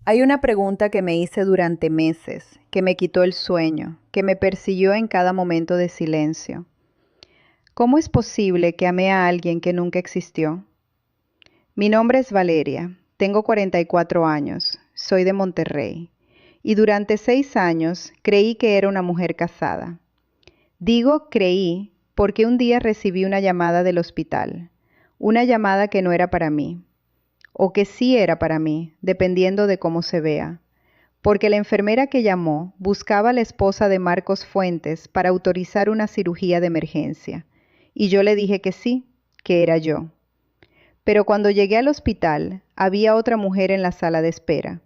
Hay una pregunta que me hice durante meses, que me quitó el sueño, que me persiguió en cada momento de silencio. ¿Cómo es posible que amé a alguien que nunca existió? Mi nombre es Valeria, tengo 44 años, soy de Monterrey, y durante 6 años creí que era una mujer casada. Digo creí porque un día recibí una llamada del hospital, una llamada que no era para mí, o que sí era para mí, dependiendo de cómo se vea, porque la enfermera que llamó buscaba a la esposa de Marcos Fuentes para autorizar una cirugía de emergencia, y yo le dije que sí, que era yo. Pero cuando llegué al hospital, había otra mujer en la sala de espera.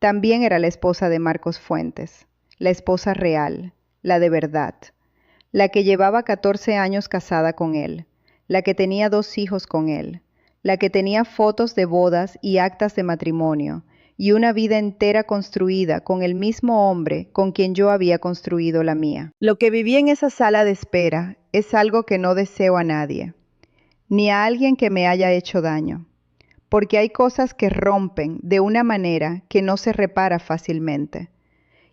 También era la esposa de Marcos Fuentes, la esposa real, la de verdad, la que llevaba 14 años casada con él, la que tenía 2 hijos con él, la que tenía fotos de bodas y actas de matrimonio, y una vida entera construida con el mismo hombre con quien yo había construido la mía. Lo que viví en esa sala de espera es algo que no deseo a nadie, ni a alguien que me haya hecho daño, porque hay cosas que rompen de una manera que no se repara fácilmente.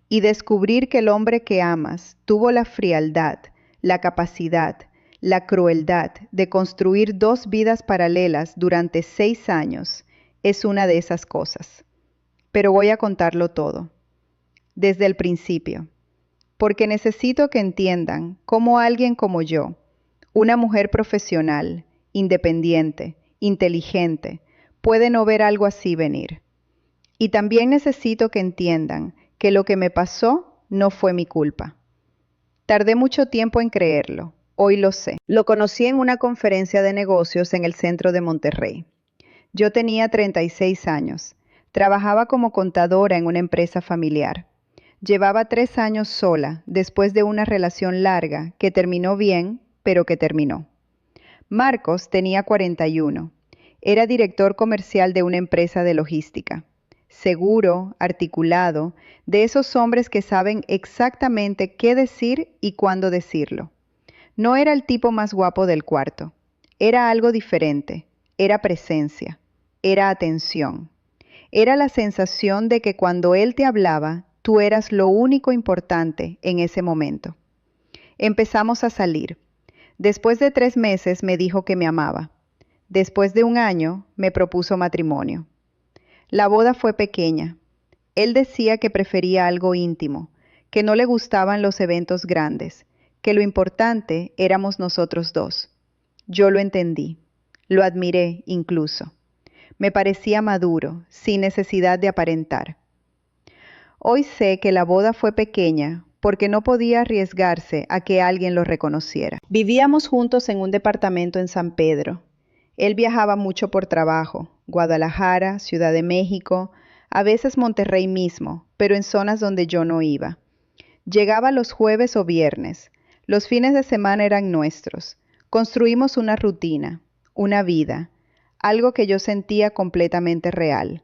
Y descubrir que el hombre que amas tuvo la frialdad, la capacidad, la crueldad de construir 2 vidas paralelas durante 6 años es una de esas cosas. Pero voy a contarlo todo, desde el principio, porque necesito que entiendan cómo alguien como yo, una mujer profesional, independiente, inteligente, puede no ver algo así venir. Y también necesito que entiendan que lo que me pasó no fue mi culpa. Tardé mucho tiempo en creerlo, hoy lo sé. Lo conocí en una conferencia de negocios en el centro de Monterrey. Yo tenía 36 años, trabajaba como contadora en una empresa familiar. Llevaba 3 años sola después de una relación larga que terminó bien, pero que terminó. Marcos tenía 41. Era director comercial de una empresa de logística. Seguro, articulado, de esos hombres que saben exactamente qué decir y cuándo decirlo. No era el tipo más guapo del cuarto. Era algo diferente. Era presencia. Era atención. Era la sensación de que cuando él te hablaba, tú eras lo único importante en ese momento. Empezamos a salir. Después de 3 meses me dijo que me amaba. Después de 1 año me propuso matrimonio. La boda fue pequeña. Él decía que prefería algo íntimo, que no le gustaban los eventos grandes, que lo importante éramos nosotros dos. Yo lo entendí. Lo admiré incluso. Me parecía maduro, sin necesidad de aparentar. Hoy sé que la boda fue pequeña porque no podía arriesgarse a que alguien lo reconociera. Vivíamos juntos en un departamento en San Pedro. Él viajaba mucho por trabajo, Guadalajara, Ciudad de México, a veces Monterrey mismo, pero en zonas donde yo no iba. Llegaba los jueves o viernes. Los fines de semana eran nuestros. Construimos una rutina, una vida, algo que yo sentía completamente real.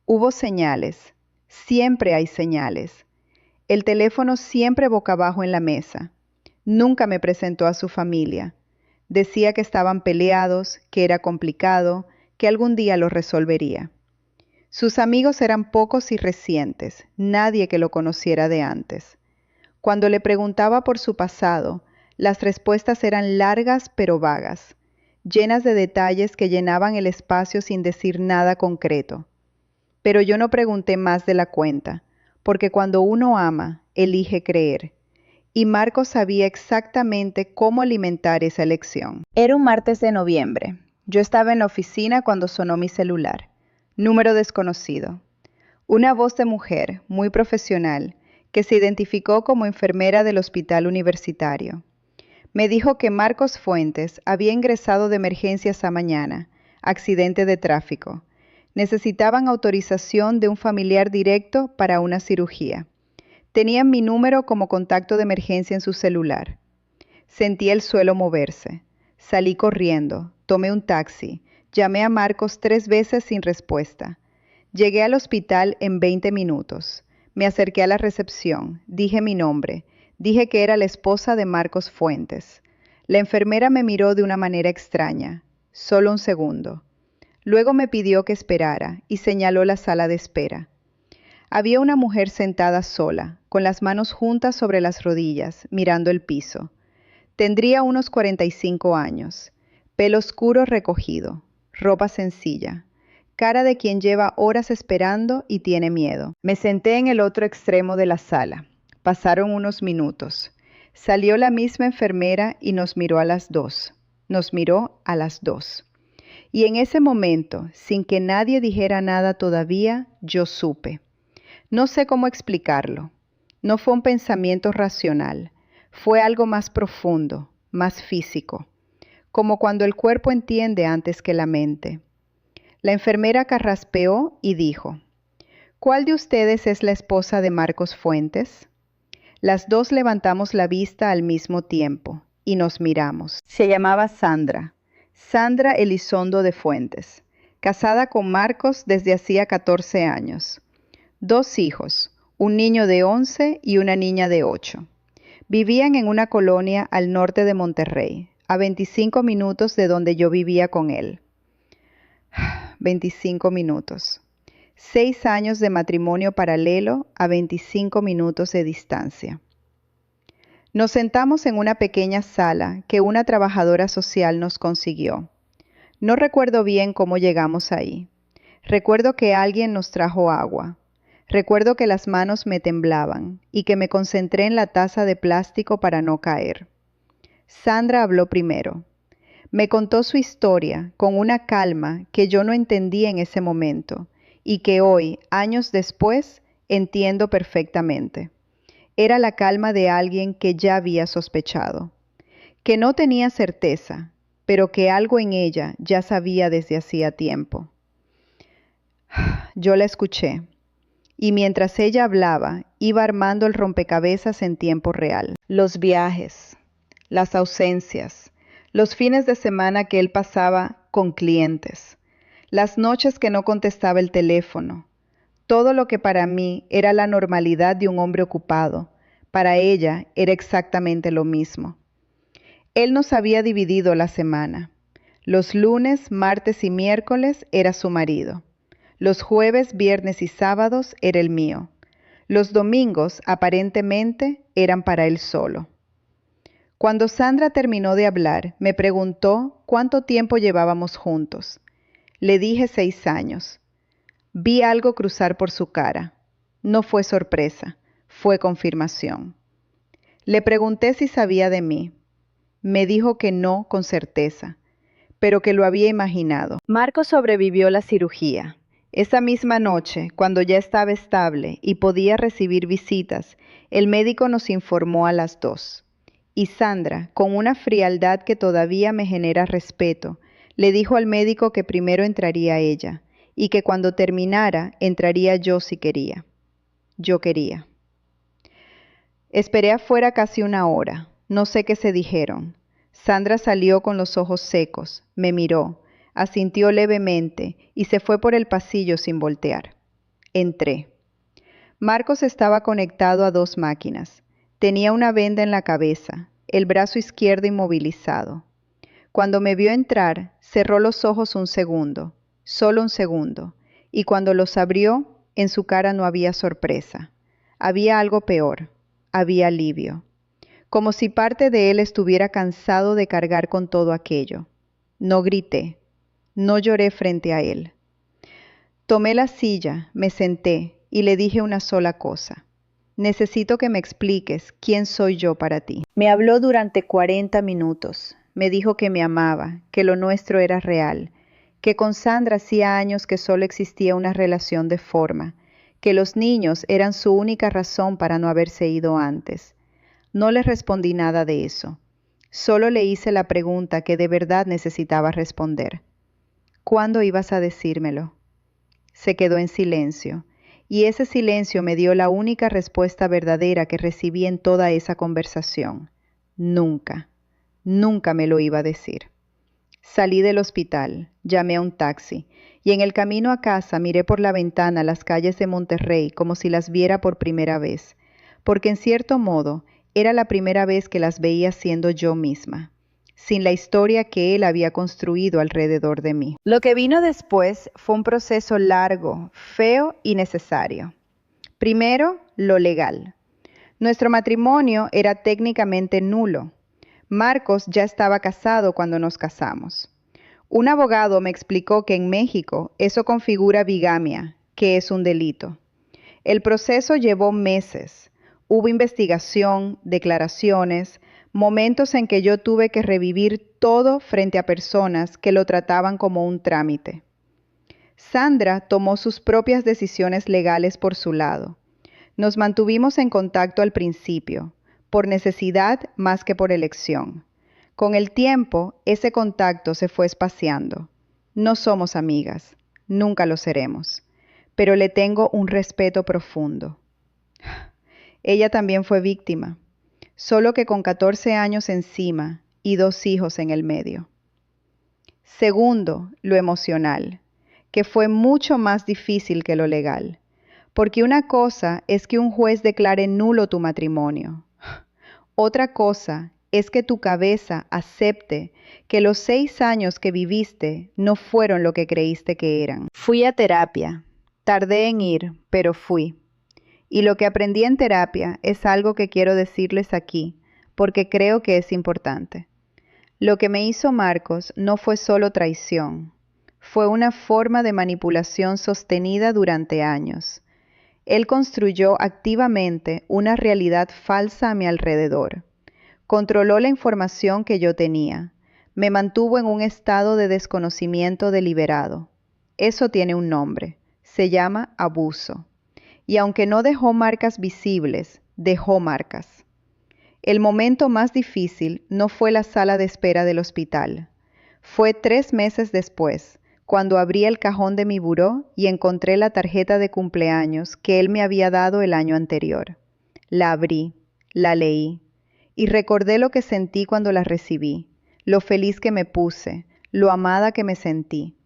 Hubo señales. Siempre hay señales. El teléfono siempre boca abajo en la mesa. Nunca me presentó a su familia. Decía que estaban peleados, que era complicado, que algún día lo resolvería. Sus amigos eran pocos y recientes, nadie que lo conociera de antes. Cuando le preguntaba por su pasado, las respuestas eran largas pero vagas, llenas de detalles que llenaban el espacio sin decir nada concreto. Pero yo no pregunté más de la cuenta, porque cuando uno ama, elige creer. Y Marcos sabía exactamente cómo alimentar esa elección. Era un martes de noviembre. Yo estaba en la oficina cuando sonó mi celular. Número desconocido. Una voz de mujer, muy profesional, que se identificó como enfermera del hospital universitario. Me dijo que Marcos Fuentes había ingresado de emergencia esa mañana, accidente de tráfico. Necesitaban autorización de un familiar directo para una cirugía. Tenían mi número como contacto de emergencia en su celular. Sentí el suelo moverse. Salí corriendo, tomé un taxi, llamé a Marcos 3 veces sin respuesta. Llegué al hospital en 20 minutos. Me acerqué a la recepción, dije mi nombre, dije que era la esposa de Marcos Fuentes. La enfermera me miró de una manera extraña. Solo un segundo. Luego me pidió que esperara y señaló la sala de espera. Había una mujer sentada sola, con las manos juntas sobre las rodillas, mirando el piso. Tendría unos 45 años, pelo oscuro recogido, ropa sencilla, cara de quien lleva horas esperando y tiene miedo. Me senté en el otro extremo de la sala. Pasaron unos minutos. Salió la misma enfermera y nos miró a las dos. Nos miró a las dos. Y en ese momento, sin que nadie dijera nada todavía, yo supe. No sé cómo explicarlo. No fue un pensamiento racional. Fue algo más profundo, más físico. Como cuando el cuerpo entiende antes que la mente. La enfermera carraspeó y dijo: ¿Cuál de ustedes es la esposa de Marcos Fuentes? Las dos levantamos la vista al mismo tiempo y nos miramos. Se llamaba Sandra Elizondo de Fuentes, casada con Marcos desde hacía 14 años. 2 hijos, un niño de 11 y una niña de 8. Vivían en una colonia al norte de Monterrey, a 25 minutos de donde yo vivía con él. 25 minutos. 6 años de matrimonio paralelo a 25 minutos de distancia. Nos sentamos en una pequeña sala que una trabajadora social nos consiguió. No recuerdo bien cómo llegamos ahí. Recuerdo que alguien nos trajo agua. Recuerdo que las manos me temblaban y que me concentré en la taza de plástico para no caer. Sandra habló primero. Me contó su historia con una calma que yo no entendí en ese momento y que hoy, años después, entiendo perfectamente. Era la calma de alguien que ya había sospechado, que no tenía certeza, pero que algo en ella ya sabía desde hacía tiempo. Yo la escuché. Y mientras ella hablaba, iba armando el rompecabezas en tiempo real. Los viajes, las ausencias, los fines de semana que él pasaba con clientes, las noches que no contestaba el teléfono, todo lo que para mí era la normalidad de un hombre ocupado, para ella era exactamente lo mismo. Él nos había dividido la semana. Los lunes, martes y miércoles era su marido. Los jueves, viernes y sábados era el mío. Los domingos, aparentemente, eran para él solo. Cuando Sandra terminó de hablar, me preguntó cuánto tiempo llevábamos juntos. Le dije 6 años. Vi algo cruzar por su cara. No fue sorpresa, fue confirmación. Le pregunté si sabía de mí. Me dijo que no con certeza, pero que lo había imaginado. Marco sobrevivió la cirugía. Esa misma noche, cuando ya estaba estable y podía recibir visitas, el médico nos informó a las 2. Y Sandra, con una frialdad que todavía me genera respeto, le dijo al médico que primero entraría ella y que cuando terminara entraría yo si quería. Yo quería. Esperé afuera casi 1 hora. No sé qué se dijeron. Sandra salió con los ojos secos, me miró, asintió levemente y se fue por el pasillo sin voltear. Entré. Marcos estaba conectado a 2 máquinas. Tenía una venda en la cabeza, el brazo izquierdo inmovilizado. Cuando me vio entrar, cerró los ojos un segundo, solo un segundo, y cuando los abrió, en su cara no había sorpresa. Había algo peor, había alivio. Como si parte de él estuviera cansado de cargar con todo aquello. No grité, no lloré frente a él. Tomé la silla, me senté y le dije una sola cosa. Necesito que me expliques quién soy yo para ti. Me habló durante 40 minutos. Me dijo que me amaba, que lo nuestro era real, que con Sandra hacía años que solo existía una relación de forma, que los niños eran su única razón para no haberse ido antes. No le respondí nada de eso. Solo le hice la pregunta que de verdad necesitaba responder. ¿Cuándo ibas a decírmelo? Se quedó en silencio, y ese silencio me dio la única respuesta verdadera que recibí en toda esa conversación. Nunca, nunca me lo iba a decir. Salí del hospital, llamé a un taxi, y en el camino a casa miré por la ventana las calles de Monterrey como si las viera por primera vez, porque en cierto modo, era la primera vez que las veía siendo yo misma. sin la historia que él había construido alrededor de mí. Lo que vino después fue un proceso largo, feo y necesario. Primero, lo legal. Nuestro matrimonio era técnicamente nulo. Marcos ya estaba casado cuando nos casamos. Un abogado me explicó que en México eso configura bigamia, que es un delito. El proceso llevó meses. Hubo investigación, declaraciones, momentos en que yo tuve que revivir todo frente a personas que lo trataban como un trámite. Sandra tomó sus propias decisiones legales por su lado. Nos mantuvimos en contacto al principio, por necesidad más que por elección. Con el tiempo, ese contacto se fue espaciando. No somos amigas, nunca lo seremos, pero le tengo un respeto profundo. Ella también fue víctima, solo que con 14 años encima y 2 hijos en el medio. Segundo, lo emocional, que fue mucho más difícil que lo legal, porque una cosa es que un juez declare nulo tu matrimonio. Otra cosa es que tu cabeza acepte que los 6 años que viviste no fueron lo que creíste que eran. Fui a terapia. Tardé en ir, pero fui. Y lo que aprendí en terapia es algo que quiero decirles aquí, porque creo que es importante. Lo que me hizo Marcos no fue solo traición, fue una forma de manipulación sostenida durante años. Él construyó activamente una realidad falsa a mi alrededor. Controló la información que yo tenía. Me mantuvo en un estado de desconocimiento deliberado. Eso tiene un nombre. Se llama abuso. Y aunque no dejó marcas visibles, dejó marcas. El momento más difícil no fue la sala de espera del hospital. Fue 3 meses después, cuando abrí el cajón de mi buró y encontré la tarjeta de cumpleaños que él me había dado el año anterior. La abrí, la leí, y recordé lo que sentí cuando la recibí, lo feliz que me puse, lo amada que me sentí.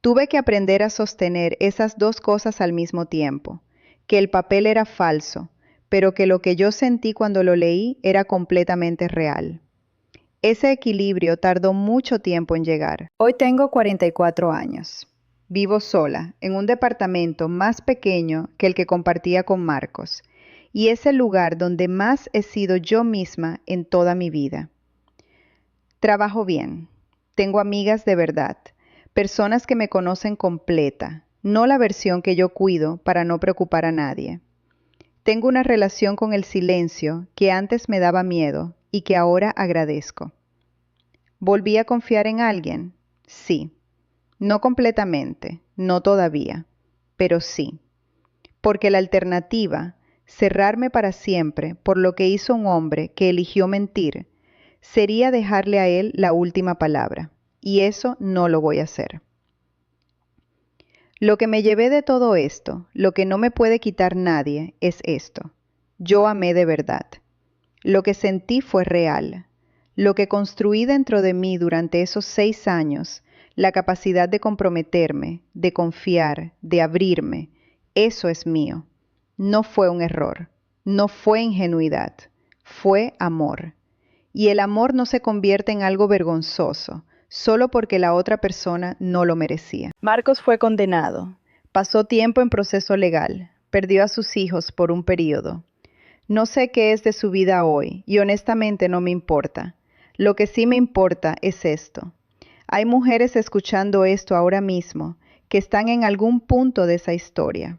Tuve que aprender a sostener esas 2 cosas al mismo tiempo, que el papel era falso, pero que lo que yo sentí cuando lo leí era completamente real. Ese equilibrio tardó mucho tiempo en llegar. Hoy tengo 44 años. Vivo sola, en un departamento más pequeño que el que compartía con Marcos, y es el lugar donde más he sido yo misma en toda mi vida. Trabajo bien. Tengo amigas de verdad, personas que me conocen completa, no la versión que yo cuido para no preocupar a nadie. Tengo una relación con el silencio que antes me daba miedo y que ahora agradezco. ¿Volví a confiar en alguien? Sí. No completamente, no todavía, pero sí. Porque la alternativa, cerrarme para siempre por lo que hizo un hombre que eligió mentir, sería dejarle a él la última palabra, y eso no lo voy a hacer. Lo que me llevé de todo esto, lo que no me puede quitar nadie, es esto. Yo amé de verdad. Lo que sentí fue real. Lo que construí dentro de mí durante esos 6 años, la capacidad de comprometerme, de confiar, de abrirme, eso es mío. No fue un error, no fue ingenuidad, fue amor. Y el amor no se convierte en algo vergonzoso, solo porque la otra persona no lo merecía. Marcos fue condenado. Pasó tiempo en proceso legal. Perdió a sus hijos por un periodo. No sé qué es de su vida hoy y honestamente no me importa. Lo que sí me importa es esto. Hay mujeres escuchando esto ahora mismo que están en algún punto de esa historia,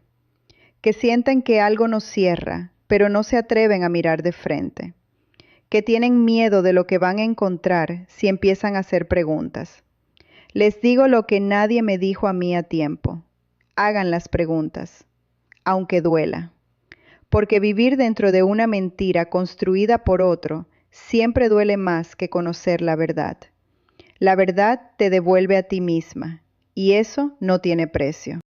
que sienten que algo nos cierra, pero no se atreven a mirar de frente, que tienen miedo de lo que van a encontrar si empiezan a hacer preguntas. Les digo lo que nadie me dijo a mí a tiempo. Hagan las preguntas, aunque duela. Porque vivir dentro de una mentira construida por otro siempre duele más que conocer la verdad. La verdad te devuelve a ti misma, y eso no tiene precio.